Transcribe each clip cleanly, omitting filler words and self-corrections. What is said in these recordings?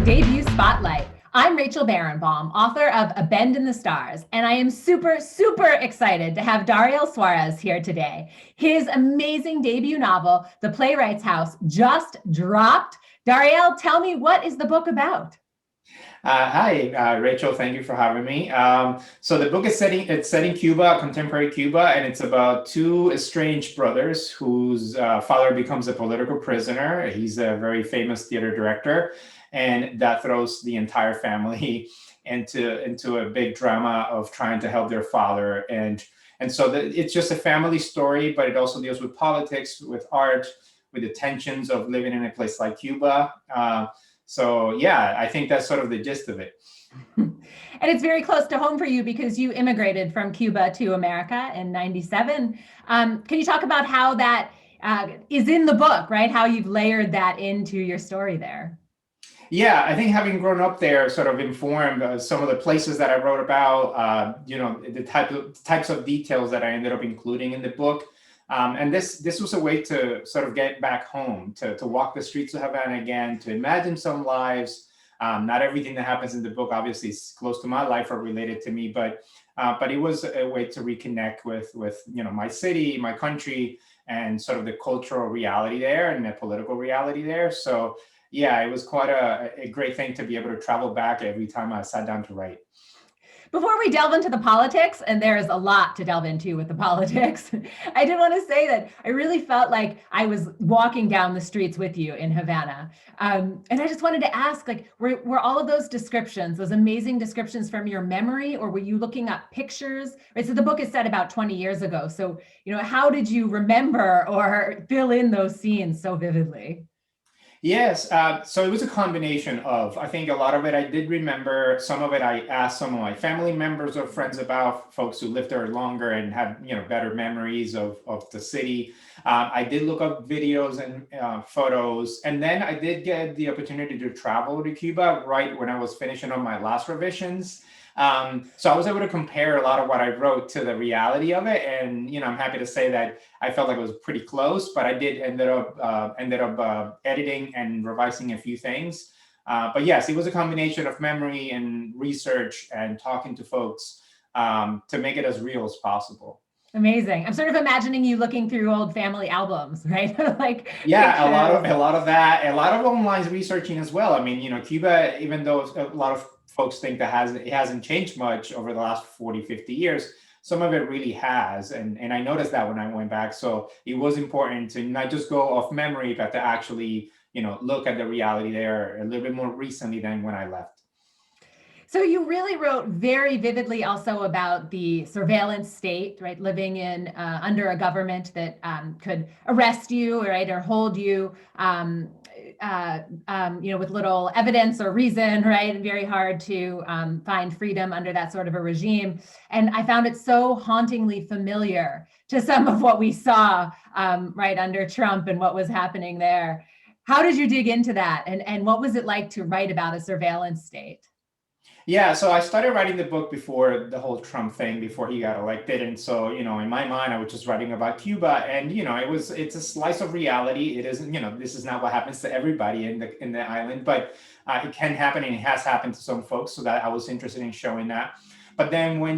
Debut Spotlight. I'm Rachel Barenbaum, author of A Bend in the Stars, and I am super excited to have Dariel Suarez here today. His amazing debut novel, The Playwright's House, just dropped. Dariel, tell me, what is the book about? Hi, Rachel. Thank you for having me. So the book is set in Cuba, contemporary Cuba, and it's about two estranged brothers whose father becomes a political prisoner. He's a very famous theater director, and that throws the entire family into a big drama of trying to help their father. And so it's just a family story, but it also deals with politics, with art, with the tensions of living in a place like Cuba. So yeah, I think that's sort of the gist of it. And it's very close to home for you because you immigrated from Cuba to America in '97. Can you talk about how that is in the book, right? How you've layered that into your story there? Yeah, I think having grown up there sort of informed some of the places that I wrote about, the types of details that I ended up including in the book. And this was a way to sort of get back home, to walk the streets of Havana again, to imagine some lives. Not everything that happens in the book obviously is close to my life or related to me, but it was a way to reconnect with my city, my country, and sort of the cultural reality there and the political reality there. So yeah, it was quite a great thing to be able to travel back every time I sat down to write. Before we delve into the politics, and there's a lot to delve into with the politics, I did want to say that I really felt like I was walking down the streets with you in Havana. And I just wanted to ask, like, were all of those descriptions, those amazing descriptions from your memory, or were you looking up pictures? Right, so the book is set about 20 years ago. So, how did you remember or fill in those scenes so vividly? Yes, so it was a combination of, I think a lot of it I did remember, some of it I asked some of my family members or friends about, folks who lived there longer and had, better memories of the city. I did look up videos and photos, and then I did get the opportunity to travel to Cuba right when I was finishing up my last revisions. So I was able to compare a lot of what I wrote to the reality of it, and I'm happy to say that I felt like it was pretty close. But I did ended up editing and revising a few things. But yes, it was a combination of memory and research and talking to folks to make it as real as possible. Amazing. I'm sort of imagining you looking through old family albums, right? Like Yeah, pictures. a lot of that, a lot of online researching as well. I mean, Cuba, even though a lot of folks think that it hasn't changed much over the last 40, 50 years, some of it really has. And I noticed that when I went back. So it was important to not just go off memory, but to actually, look at the reality there a little bit more recently than when I left. So you really wrote very vividly also about the surveillance state, right? Living in under a government that could arrest you, right, or hold you, with little evidence or reason, right? And very hard to find freedom under that sort of a regime. And I found it so hauntingly familiar to some of what we saw, right, under Trump and what was happening there. How did you dig into that? And what was it like to write about a surveillance state? Yeah, so I started writing the book before the whole Trump thing, before he got elected. And so, in my mind, I was just writing about Cuba. And, it's a slice of reality. It isn't, this is not what happens to everybody in the island, but it can happen, and it has happened to some folks. So that I was interested in showing that. But then when,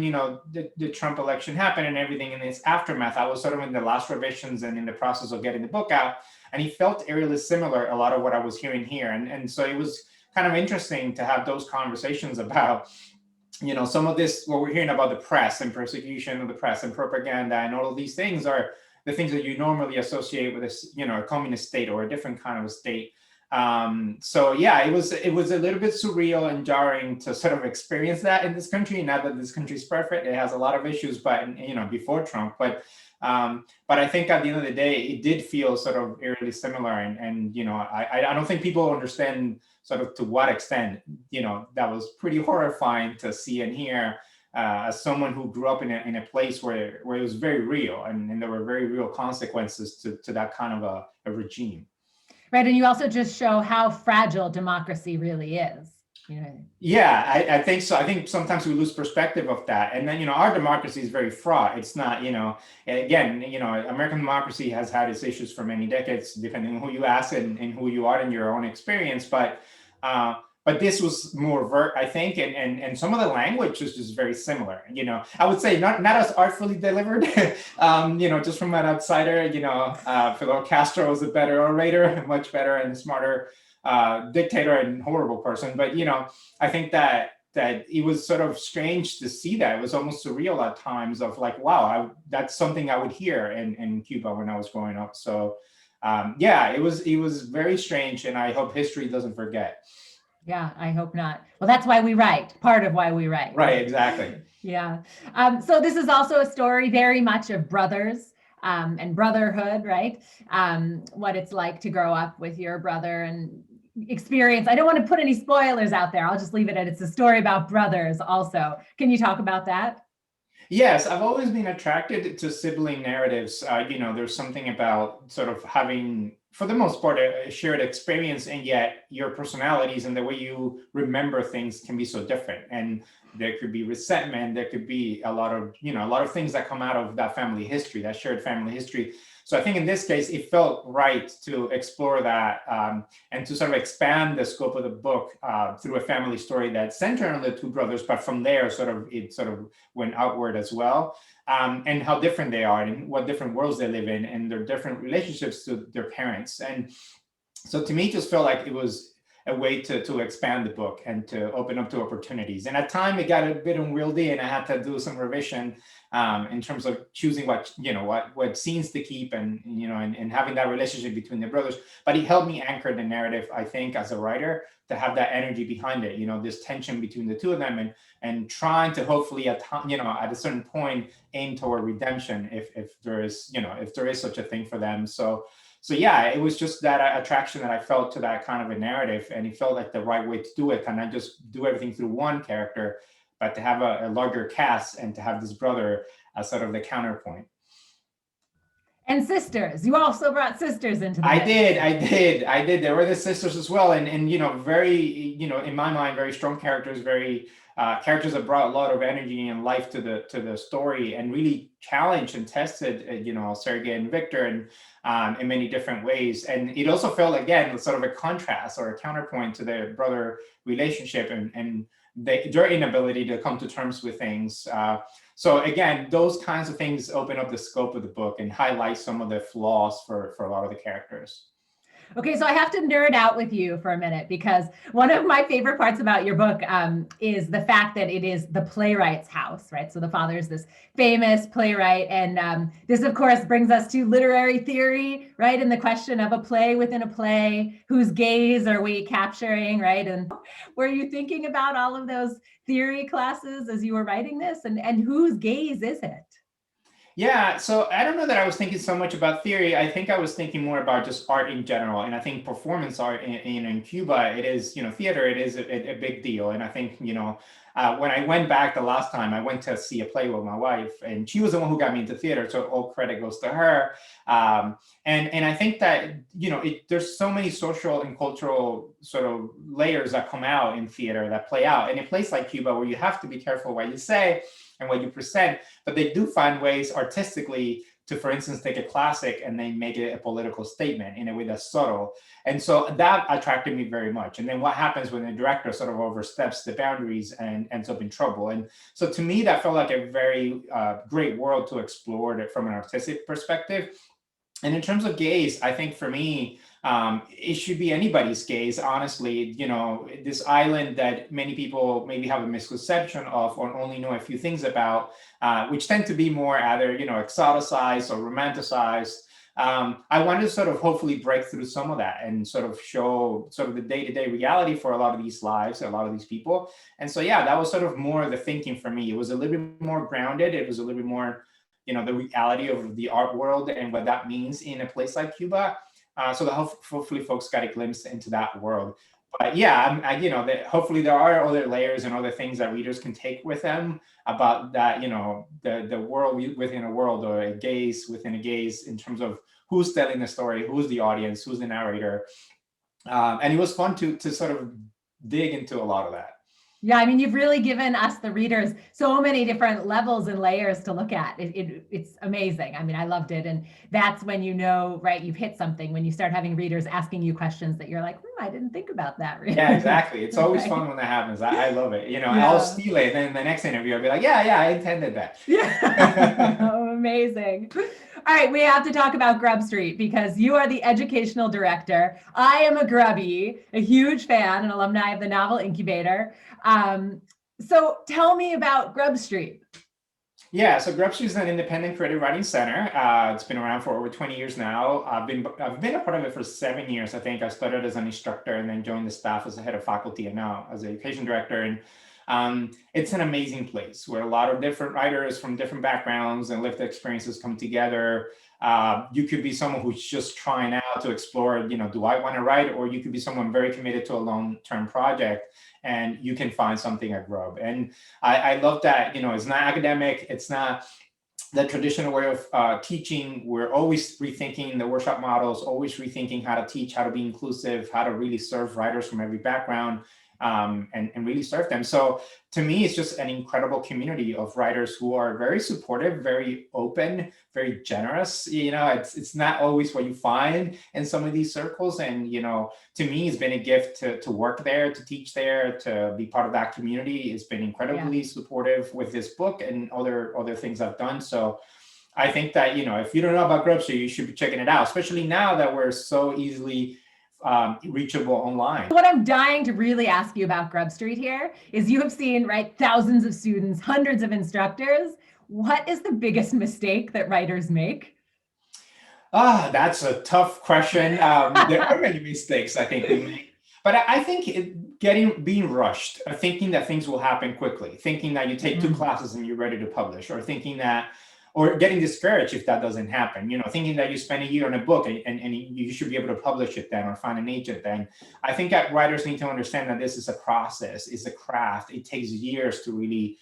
the Trump election happened and everything in its aftermath, I was sort of in the last revisions and in the process of getting the book out. And it felt eerily similar, a lot of what I was hearing here. And so it was kind of interesting to have those conversations about, some of this, what we're hearing about the press and persecution of the press and propaganda and all of these things are the things that you normally associate with a communist state or a different kind of a state. So yeah, it was a little bit surreal and jarring to sort of experience that in this country. Not that this country is perfect; it has a lot of issues, but before Trump, but I think at the end of the day, it did feel sort of eerily similar, and I don't think people understand sort of to what extent that was pretty horrifying to see and hear as someone who grew up in a place where it was very real, and there were very real consequences to that kind of a regime. Right. And you also just show how fragile democracy really is. Yeah, I think so. I think sometimes we lose perspective of that. And then, our democracy is very fraught. It's not, again, American democracy has had its issues for many decades, depending on who you ask and who you are in your own experience. But but this was more vert, I think, and some of the language is just very similar. I would say not as artfully delivered. Just from an outsider, Fidel Castro was a better orator, much better and smarter dictator and horrible person. But I think that it was sort of strange to see that. It was almost surreal at times of like, wow, that's something I would hear in Cuba when I was growing up. So it was very strange, and I hope history doesn't forget. Yeah, I hope not. Well, that's why we write. Part of why we write. Right, exactly. Yeah. So this is also a story very much of brothers and brotherhood, right? What it's like to grow up with your brother and experience. I don't want to put any spoilers out there. I'll just leave it at it's a story about brothers also. Can you talk about that? Yes, I've always been attracted to sibling narratives. There's something about sort of having, for the most part, a shared experience, and yet your personalities and the way you remember things can be so different. And there could be resentment. There could be a lot of things that come out of that family history, that shared family history. So I think in this case, it felt right to explore that and to sort of expand the scope of the book through a family story that's centered on the two brothers, but from there, it sort of went outward as well, and how different they are and what different worlds they live in and their different relationships to their parents. And so to me, it just felt like it was a way to expand the book and to open up to opportunities. And at time it got a bit unwieldy, and I had to do some revision in terms of choosing what scenes to keep and having that relationship between the brothers. But it helped me anchor the narrative, I think, as a writer, to have that energy behind it, this tension between the two of them, and trying to hopefully at a certain point aim toward redemption if there is such a thing for them. So yeah, it was just that attraction that I felt to that kind of a narrative, and it felt like the right way to do it. And I just do everything through one character, but to have a larger cast and to have this brother as sort of the counterpoint. And sisters. You also brought sisters into the I mix. did. There were the sisters as well, and very in my mind, very strong characters, very characters that brought a lot of energy and life to the story, and really challenged and tested Sergei and Victor and in many different ways. And it also felt, again, sort of a contrast or a counterpoint to their brother relationship and their inability to come to terms with things. So again, those kinds of things open up the scope of the book and highlight some of the flaws for a lot of the characters. Okay, so I have to nerd out with you for a minute, because one of my favorite parts about your book is the fact that it is the playwright's house, right? So the father is this famous playwright. And this, of course, brings us to literary theory, right? And the question of a play within a play, whose gaze are we capturing, right? And were you thinking about all of those theory classes as you were writing this? And whose gaze is it? Yeah, so I don't know that I was thinking so much about theory. I think I was thinking more about just art in general. And I think performance art in Cuba, it is, theater, it is a big deal. And I think, when I went back the last time, I went to see a play with my wife, and she was the one who got me into theater. So all credit goes to her. And I think that, there's so many social and cultural sort of layers that come out in theater that play out in a place like Cuba, where you have to be careful what you say and what you present, but they do find ways artistically to, for instance, take a classic and then make it a political statement in a way that's subtle. And so that attracted me very much. And then what happens when the director sort of oversteps the boundaries and ends up in trouble? And so to me, that felt like a very great world to explore from an artistic perspective. And in terms of gaze, I think for me, it should be anybody's gaze, honestly. This island that many people maybe have a misconception of or only know a few things about, which tend to be more either, exoticized or romanticized. I wanted to sort of hopefully break through some of that and sort of show sort of the day-to-day reality for a lot of these lives, a lot of these people. And so, yeah, that was sort of more the thinking for me. It was a little bit more grounded. It was a little bit more, the reality of the art world and what that means in a place like Cuba. So that hopefully folks got a glimpse into that world. But yeah, hopefully there are other layers and other things that readers can take with them about that, the world within a world, or a gaze within a gaze, in terms of who's telling the story, who's the audience, who's the narrator. And it was fun to sort of dig into a lot of that. Yeah, I mean, you've really given us, the readers, so many different levels and layers to look at. It's amazing. I mean, I loved it. And that's when you know, right, you've hit something, when you start having readers asking you questions that you're like, I didn't think about that Yeah, really. exactly. It's always Right? fun when that happens. I love it. I'll Yeah. steal it. And then the next interview, I'll be like, yeah, I intended that. Yeah. Oh, amazing. All right, we have to talk about Grub Street because you are the educational director. I am a grubby, a huge fan and alumni of the Novel Incubator. So tell me about Grub Street. Yeah, so Grub Street is an independent creative writing center. It's been around for over 20 years now. I've been a part of it for 7 years. I think I started as an instructor and then joined the staff as a head of faculty and now as an education director. And it's an amazing place where a lot of different writers from different backgrounds and lived experiences come together. You could be someone who's just trying out to explore, do I want to write? Or you could be someone very committed to a long-term project and you can find something at Grub. And I love that, it's not academic. It's not the traditional way of teaching. We're always rethinking the workshop models, always rethinking how to teach, how to be inclusive, how to really serve writers from every background, and really serve them. So to me, it's just an incredible community of writers who are very supportive, very open, very generous. It's not always what you find in some of these circles. And, to me, it's been a gift to work there, to teach there, to be part of that community. It's been incredibly supportive with this book and other things I've done. So I think that, if you don't know about Grub Street, you should be checking it out, especially now that we're so easily reachable online. What I'm dying to really ask you about Grub Street here is, you have seen, right, thousands of students, hundreds of instructors. What is the biggest mistake that writers make? That's a tough question. There are many mistakes I think we make, but I think being rushed, thinking that things will happen quickly, thinking that you take two classes and you're ready to publish, or getting discouraged if that doesn't happen, thinking that you spend a year on a book and you should be able to publish it then or find an agent then. I think that writers need to understand that this is a process, it's a craft. It takes years to really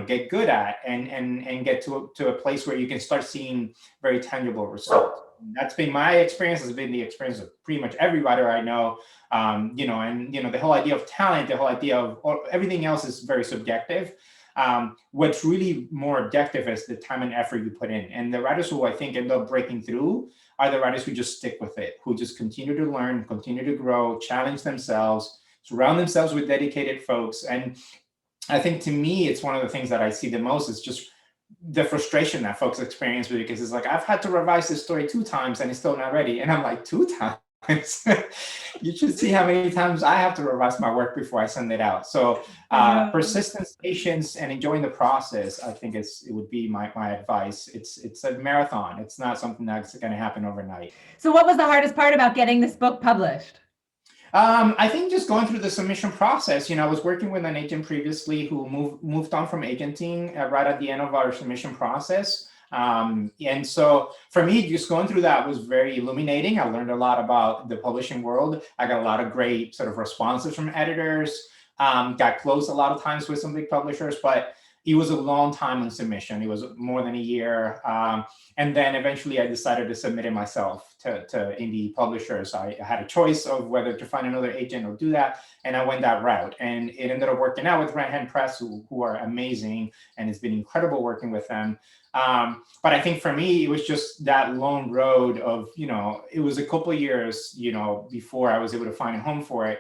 get good at and get to a place where you can start seeing very tangible results. That's been my experience, has been the experience of pretty much every writer I know. The whole idea of talent, the whole idea of everything else is very subjective. What's really more objective is the time and effort you put in. And the writers who I think end up breaking through are the writers who just stick with it, who just continue to learn, continue to grow, challenge themselves, surround themselves with dedicated folks. And I think, to me, it's one of the things that I see the most is just the frustration that folks experience with it, because it's like, I've had to revise this story 2 times and it's still not ready. And I'm like, 2 times? You should see how many times I have to revise my work before I send it out. So persistence, patience, and enjoying the process, I think it would be my advice. It's a marathon. It's not something that's going to happen overnight. So what was the hardest part about getting this book published? I think just going through the submission process. I was working with an agent previously who moved on from agenting right at the end of our submission process. And so for me, just going through that was very illuminating. I learned a lot about the publishing world. I got a lot of great sort of responses from editors, got close a lot of times with some big publishers, but it was a long time on submission. It was more than a year. And then eventually I decided to submit it myself to indie publishers. I had a choice of whether to find another agent or do that. And I went that route. And it ended up working out with Right Hand Press, who are amazing. And it's been incredible working with them. But I think for me, it was just that long road of, it was a couple of years, before I was able to find a home for it.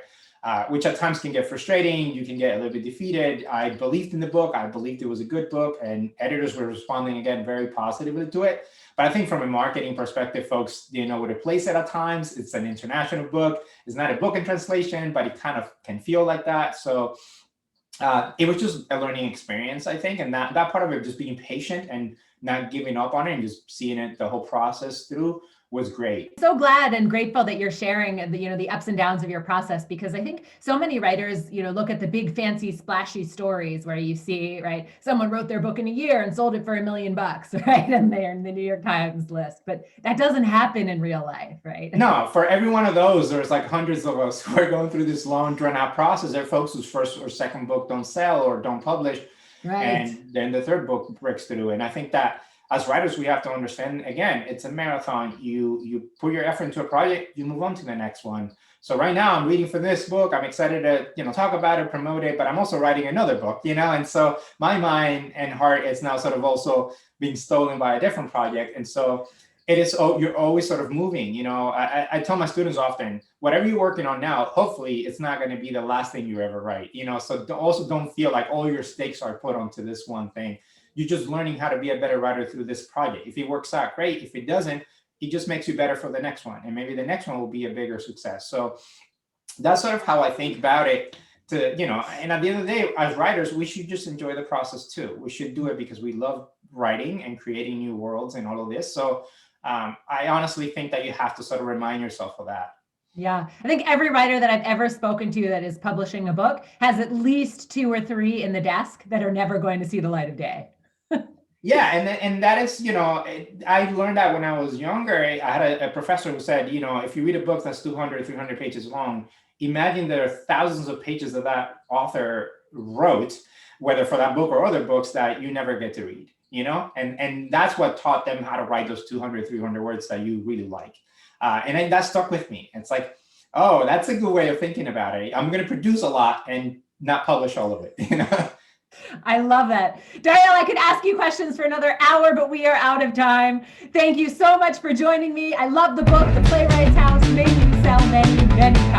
Which at times can get frustrating. You can get a little bit defeated. I believed in the book. I believed it was a good book, and editors were responding, again, very positively to it. But I think from a marketing perspective, folks, know where to place it at times. It's an international book. It's not a book in translation, but it kind of can feel like that. So it was just a learning experience, I think. And that part of it, just being patient and not giving up on it and just seeing it, the whole process through, was great. So glad and grateful that you're sharing the ups and downs of your process, because I think so many writers, look at the big fancy splashy stories where you see, right, someone wrote their book in a year and sold it for $1 million, right, and they're in the New York Times list. But that doesn't happen in real life, right? No, for every one of those, there's like hundreds of us who are going through this long, drawn out process. There are folks whose first or second book don't sell or don't publish, right, and then the third book breaks through. And I think that as writers, we have to understand, again, it's a marathon. You put your effort into a project, you move on to the next one. So right now I'm reading for this book. I'm excited to, talk about it, promote it, but I'm also writing another book, and so my mind and heart is now sort of also being stolen by a different project. And so it is, you're always sort of moving. I tell my students often, whatever you're working on now, hopefully it's not going to be the last thing you ever write. So also don't feel like all your stakes are put onto this one thing. You're just learning how to be a better writer through this project. If it works out, great. If it doesn't, it just makes you better for the next one. And maybe the next one will be a bigger success. So that's sort of how I think about it. And at the end of the day, as writers, we should just enjoy the process too. We should do it because we love writing and creating new worlds and all of this. So I honestly think that you have to sort of remind yourself of that. Yeah, I think every writer that I've ever spoken to that is publishing a book has at least 2 or 3 in the desk that are never going to see the light of day. Yeah, and that is, I learned that when I was younger. I had a professor who said, if you read a book that's 200, 300 pages long, imagine there are thousands of pages that author wrote, whether for that book or other books that you never get to read, and that's what taught them how to write those 200, 300 words that you really like. And then that stuck with me. It's like, oh, that's a good way of thinking about it. I'm going to produce a lot and not publish all of it, I love that. Dariel, I could ask you questions for another hour, but we are out of time. Thank you so much for joining me. I love the book, The Playwright's House, Making Sell Many, Many